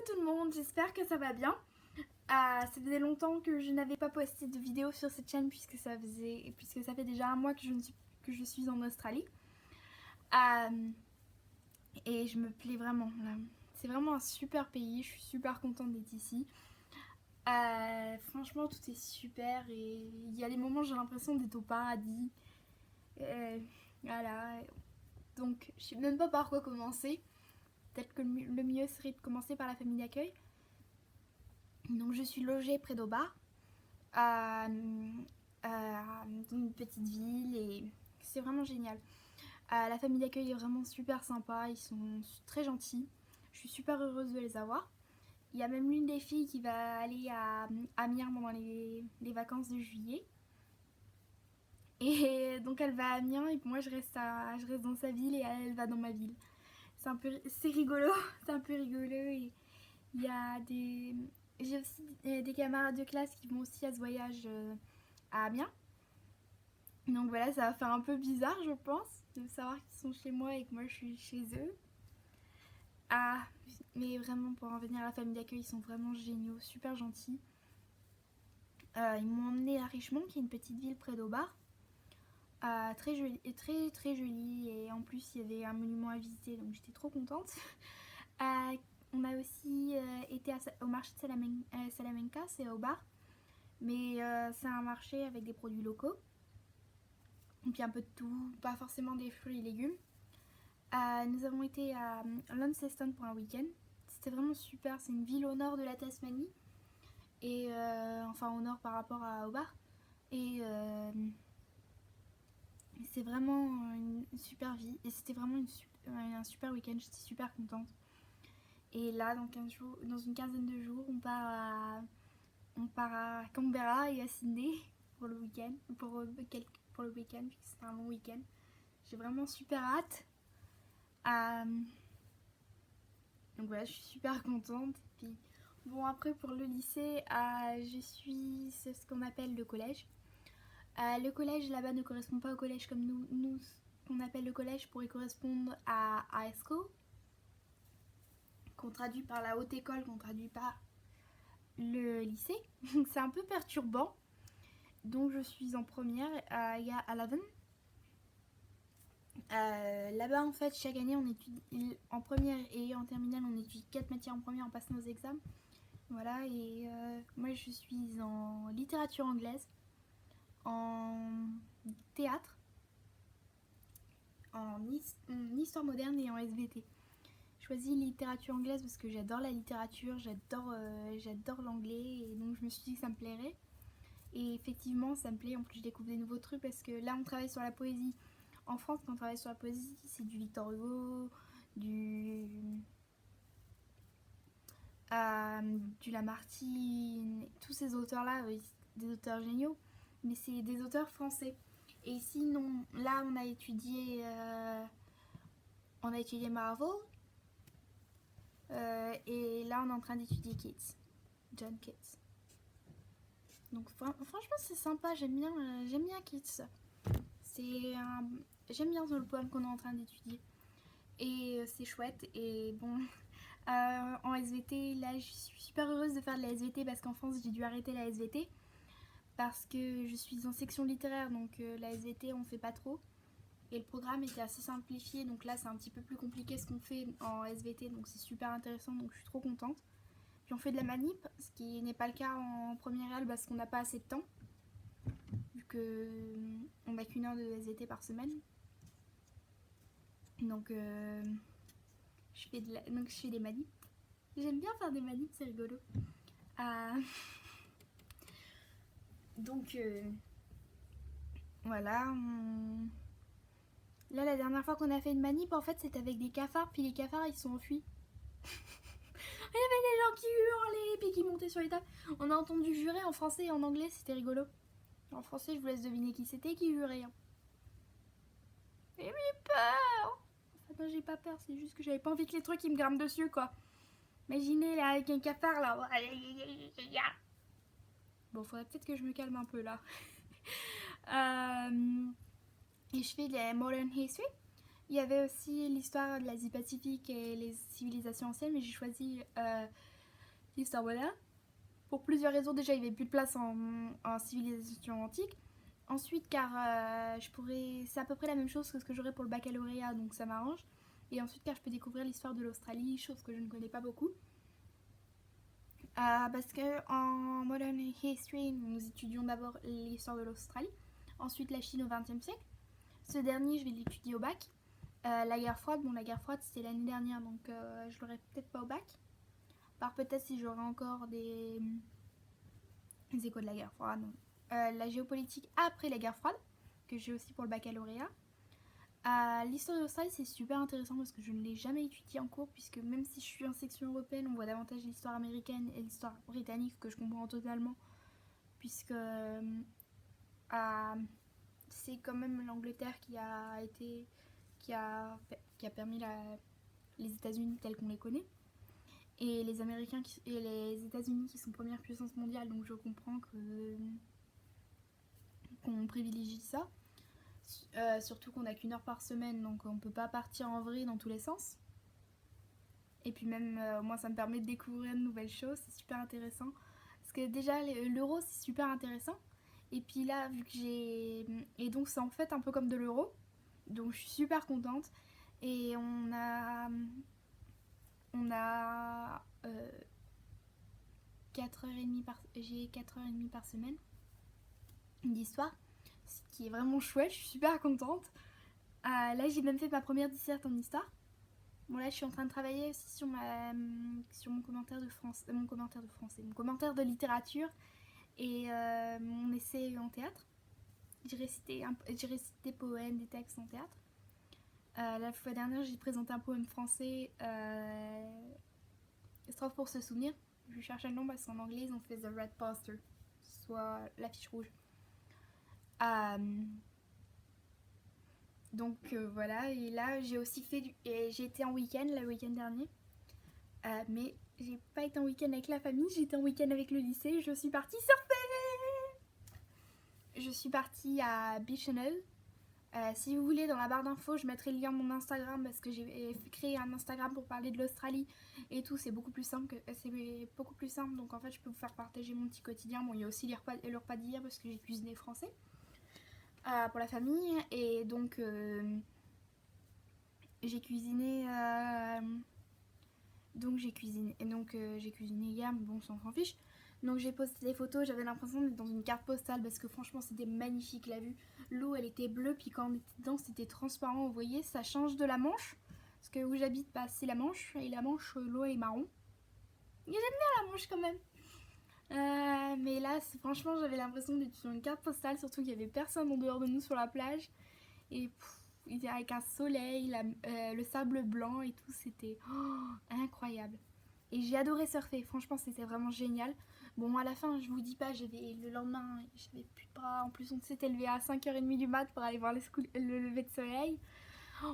tout le monde, j'espère que ça va bien. Ça faisait longtemps que je n'avais pas posté de vidéo sur cette chaîne puisque ça fait déjà un mois que je suis en Australie. Euh, et je me plais vraiment là. C'est vraiment un super pays, je suis super contente d'être ici. Franchement tout est super et il y a des moments où j'ai l'impression d'être au paradis. Euh, voilà. Donc je sais même pas par quoi commencer. Peut-être que le mieux serait de commencer par la famille d'accueil. Donc je suis logée près d'Hobart, dans une petite ville et c'est vraiment génial. La famille d'accueil est vraiment super sympa, ils sont très gentils. Je suis super heureuse de les avoir. Il y a même l'une des filles qui va aller à Amiens pendant les vacances de juillet. Et donc elle va à Amiens et moi je reste dans sa ville et elle va dans ma ville. C'est rigolo, c'est un peu rigolo et il y a des... J'ai aussi des camarades de classe qui vont aussi à ce voyage à Amiens. Donc voilà, ça va faire un peu bizarre, je pense, de savoir qu'ils sont chez moi et que moi je suis chez eux. Ah, mais vraiment, pour en venir à la famille d'accueil, ils sont vraiment géniaux, super gentils. Ils m'ont emmené à Richmond, qui est une petite ville près d'Hobart. Très jolie, très jolie, et en plus il y avait un monument à visiter, donc j'étais trop contente. On a aussi été au marché de Salamanca, c'est à Hobart, mais c'est un marché avec des produits locaux. Et puis un peu de tout, pas forcément des fruits et légumes. Nous avons été à Launceston pour un week-end. C'était vraiment super, c'est une ville au nord de la Tasmanie, et enfin au nord par rapport à Hobart. Et c'est vraiment une super vie, et c'était vraiment un super week-end, j'étais super contente. Et là, dans une quinzaine de jours, on part à Canberra et à Sydney pour le week-end, pour le week-end, puisque c'est un long week-end. J'ai vraiment super hâte. Donc voilà, je suis super contente. Et puis, bon, après pour le lycée, c'est ce qu'on appelle le collège. Le collège là-bas ne correspond pas au collège comme nous ce qu'on appelle le collège pourrait correspondre à high school, qu'on traduit par la haute école, qu'on traduit par le lycée. Donc c'est un peu perturbant. Donc je suis en première, il y a 11. Là-bas en fait chaque année on étudie en première et en terminale, on étudie 4 matières en première en passant nos examens. Voilà, et moi je suis en littérature anglaise, en théâtre, en histoire moderne et en SVT. Je choisis littérature anglaise parce que j'adore la littérature, j'adore l'anglais, et donc je me suis dit que ça me plairait. Et effectivement ça me plaît, en plus je découvre des nouveaux trucs parce que là on travaille sur la poésie. En France, quand on travaille sur la poésie, c'est du Victor Hugo, du Lamartine, tous ces auteurs-là, des auteurs géniaux, mais c'est des auteurs français. Et ici, non, là on a étudié Marvel, et là on est en train d'étudier Keats, John Keats. Donc franchement c'est sympa, j'aime bien Keats. J'aime bien le poème qu'on est en train d'étudier. Et c'est chouette. Et bon, en SVT, là je suis super heureuse de faire de la SVT parce qu'en France j'ai dû arrêter la SVT parce que je suis en section littéraire, donc la SVT on fait pas trop. Et le programme était assez simplifié, donc là c'est un petit peu plus compliqué ce qu'on fait en SVT, donc c'est super intéressant, donc je suis trop contente. Puis on fait de la manip, ce qui n'est pas le cas en première L parce qu'on n'a pas assez de temps, vu qu'on n'a qu'une heure de SVT par semaine. Donc je fais des manips. J'aime bien faire des manips, c'est rigolo. Euh, donc voilà. Là, la dernière fois qu'on a fait une manip, en fait, c'était avec des cafards, puis les cafards ils sont enfuis. Il y avait des gens qui hurlaient, puis qui montaient sur les tables. On a entendu jurer en français et en anglais, c'était rigolo. En français, je vous laisse deviner qui c'était qui jurait. Et j'ai peur. Enfin, non, j'ai pas peur, c'est juste que j'avais pas envie que les trucs ils me grimpent dessus, quoi. Imaginez là avec un cafard là. Bon, faudrait peut-être que je me calme un peu là. Et je fais de la Modern History. Il y avait aussi l'histoire de l'Asie Pacifique et les civilisations anciennes, mais j'ai choisi l'histoire moderne. Pour plusieurs raisons, déjà il n'y avait plus de place en civilisation antique. Ensuite car c'est à peu près la même chose que ce que j'aurais pour le baccalauréat, donc ça m'arrange. Et ensuite car je peux découvrir l'histoire de l'Australie, chose que je ne connais pas beaucoup. Parce qu'en Modern History, nous étudions d'abord l'histoire de l'Australie, ensuite la Chine au XXe siècle. Ce dernier, je vais l'étudier au bac. La guerre froide, la guerre froide c'était l'année dernière, donc je l'aurai peut-être pas au bac. Par peut-être si j'aurai encore des échos de la guerre froide. La géopolitique après la guerre froide, que j'ai aussi pour le baccalauréat. L'histoire de l'Australie, c'est super intéressant parce que je ne l'ai jamais étudié en cours, puisque même si je suis en section européenne, on voit davantage l'histoire américaine et l'histoire britannique que je comprends totalement, puisque c'est quand même l'Angleterre qui a permis les États-Unis tels qu'on les connaît, et les Américains et les États-Unis qui sont première puissance mondiale, donc je comprends qu'on privilégie ça. Surtout qu'on n'a qu'1 heure par semaine, donc on peut pas partir en vrille dans tous les sens. Et puis même, moi, ça me permet de découvrir de nouvelles choses, c'est super intéressant. Parce que déjà, l'euro, c'est super intéressant. Et puis là, vu que j'ai... Et donc, c'est en fait un peu comme de l'euro. Donc, je suis super contente. Et on a 4h30 j'ai 4h30 par semaine d'histoire, ce qui est vraiment chouette, je suis super contente. Là, j'ai même fait ma première disserte en histoire. Bon, là, je suis en train de travailler aussi sur mon commentaire de français, mon commentaire de littérature et mon essai en théâtre. J'ai récité des poèmes, des textes en théâtre. La fois dernière, j'ai présenté un poème français, Strophe pour se souvenir. Je cherche le nom parce qu'en anglais, ils ont fait The Red Poster, soit l'affiche rouge. Donc voilà, et là j'ai aussi j'ai été en week-end le week-end dernier, mais j'ai pas été en week-end avec la famille, j'ai été en week-end avec le lycée, je suis partie surfer. Je suis partie à Beachenel. Si vous voulez, dans la barre d'infos, je mettrai le lien de mon Instagram parce que j'ai créé un Instagram pour parler de l'Australie et tout, c'est beaucoup plus simple, donc en fait je peux vous faire partager mon petit quotidien. Bon, il y a aussi le repas d'hier parce que j'ai cuisiné français pour la famille, et donc j'ai cuisiné j'ai cuisiné hier, mais bon, on s'en fiche. Donc j'ai posté des photos, j'avais l'impression d'être dans une carte postale parce que franchement c'était magnifique la vue. L'eau elle était bleue, puis quand on était dedans c'était transparent, vous voyez, ça change de la Manche. Parce que où j'habite, c'est la Manche, et la Manche, l'eau est marron. Et j'aime bien la Manche quand même. Mais là, franchement, j'avais l'impression d'être sur une carte postale, surtout qu'il y avait personne en dehors de nous sur la plage. Et avec un soleil, le sable blanc et tout, c'était incroyable. Et j'ai adoré surfer, franchement, c'était vraiment génial. Bon, à la fin, je vous dis pas, le lendemain, j'avais plus de bras. En plus, on s'était levé à 5h30 du mat pour aller voir le lever de soleil,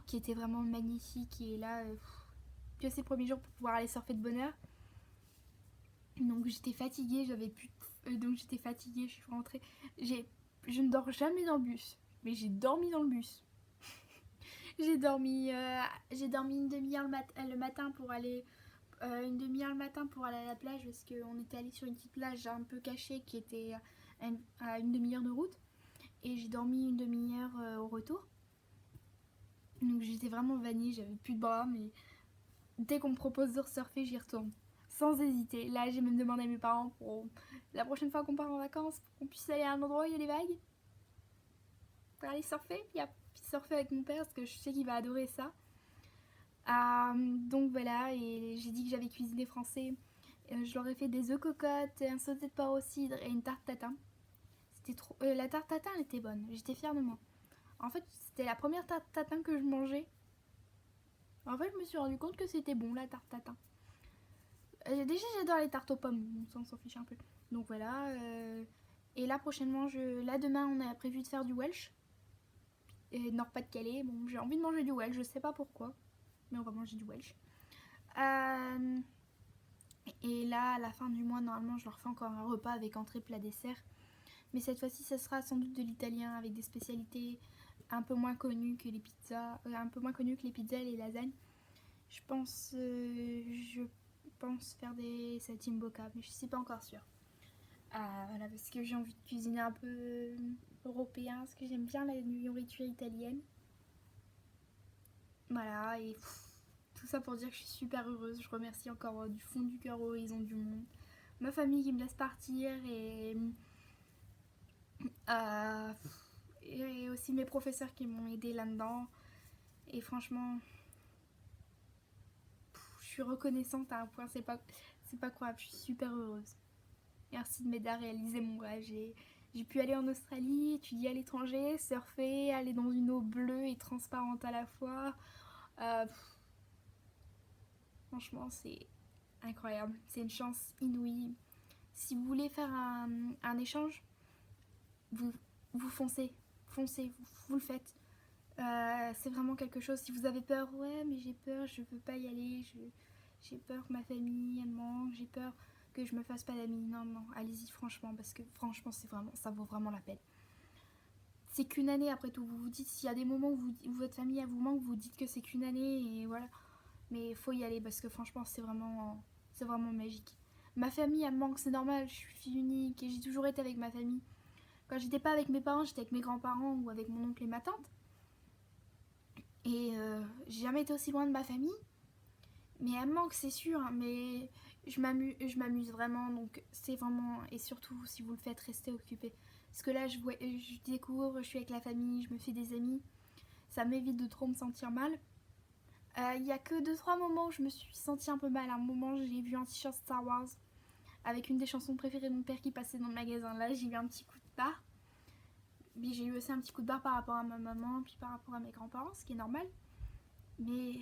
qui était vraiment magnifique. Et là, que ces premiers jours pour pouvoir aller surfer de bonne heure. Donc j'étais fatiguée, je suis rentrée. Je ne dors jamais dans le bus, mais j'ai dormi dans le bus. j'ai dormi une demi-heure le matin pour aller à la plage, parce qu'on était allé sur une petite plage un peu cachée qui était à une demi-heure de route, et j'ai dormi une demi-heure au retour. Donc j'étais vraiment vanille, j'avais plus de bras, mais dès qu'on me propose de surfer, j'y retourne sans hésiter. Là, j'ai même demandé à mes parents pour la prochaine fois qu'on part en vacances, pour qu'on puisse aller à un endroit où il y a des vagues, pour aller surfer, puis surfer avec mon père, parce que je sais qu'il va adorer ça. Donc voilà, et j'ai dit que j'avais cuisiné français. Je leur ai fait des œufs cocottes, un sauté de porc au cidre et une tarte tatin. La tarte tatin, elle était bonne, j'étais fière de moi. En fait, c'était la première tarte tatin que je mangeais. En fait, je me suis rendu compte que c'était bon, la tarte tatin. Déjà, j'adore les tartes aux pommes, on s'en fiche un peu. Donc voilà. Et là, prochainement, là, demain, on a prévu de faire du Welsh. Nord-Pas-de-Calais. Bon, j'ai envie de manger du Welsh, je sais pas pourquoi. Mais on va manger du Welsh. Et là, à la fin du mois, normalement, je leur fais encore un repas avec entrée, plat, dessert. Mais cette fois-ci, ça sera sans doute de l'italien avec des spécialités un peu moins connues que les pizzas. Et les lasagnes. Je pense pense faire des saltimbocca, mais je suis pas encore sûre. Voilà, parce que j'ai envie de cuisiner un peu européen, parce que j'aime bien la nourriture italienne. Voilà, et tout ça pour dire que je suis super heureuse. Je remercie encore du fond du cœur Horizon du Monde. Ma famille qui me laisse partir euh, et aussi mes professeurs qui m'ont aidé là-dedans. Et franchement, je suis reconnaissante à un point, c'est pas croyable. Je suis super heureuse. Merci de m'aider à réaliser mon rêve. J'ai pu aller en Australie, étudier à l'étranger, surfer, aller dans une eau bleue et transparente à la fois. Euh, Franchement, c'est incroyable. C'est une chance inouïe. Si vous voulez faire un échange, vous, vous foncez. Foncez, vous le faites. C'est vraiment quelque chose. Si vous avez peur, ouais, mais j'ai peur, je veux pas y aller. J'ai peur que ma famille elle manque. J'ai peur que je me fasse pas d'amis. Non, non, allez-y franchement, parce que franchement, ça vaut vraiment la peine. C'est qu'une année après tout. Vous vous dites, s'il y a des moments où votre famille elle vous manque, vous dites que c'est qu'une année et voilà. Mais il faut y aller parce que franchement, c'est vraiment magique. Ma famille, elle me manque, c'est normal. Je suis fille unique et j'ai toujours été avec ma famille. Quand j'étais pas avec mes parents, j'étais avec mes grands-parents ou avec mon oncle et ma tante. Et j'ai jamais été aussi loin de ma famille. Mais elle me manque, c'est sûr. Hein, mais je m'amuse vraiment. Donc c'est vraiment... Et surtout, si vous le faites, restez occupé. Parce que là, je découvre, je suis avec la famille, je me fais des amis. Ça m'évite de trop me sentir mal. Il y a que 2-3 moments où je me suis sentie un peu mal. À un moment, j'ai vu un t-shirt Star Wars avec une des chansons préférées de mon père qui passait dans le magasin. Là, j'ai eu un petit coup de barre. Mais j'ai eu aussi un petit coup de barre par rapport à ma maman, puis par rapport à mes grands-parents, ce qui est normal. Mais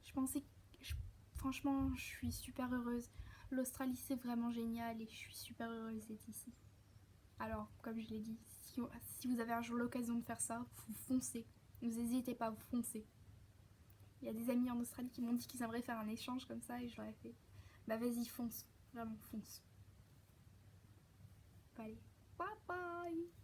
je pensais franchement, je suis super heureuse. L'Australie, c'est vraiment génial et je suis super heureuse d'être ici. Alors, comme je l'ai dit, si vous avez un jour l'occasion de faire ça, vous foncez. Ne vous hésitez pas, vous foncez. Il y a des amis en Australie qui m'ont dit qu'ils aimeraient faire un échange comme ça et je leur ai fait bah vas-y, fonce, vraiment fonce. Allez, bye bye.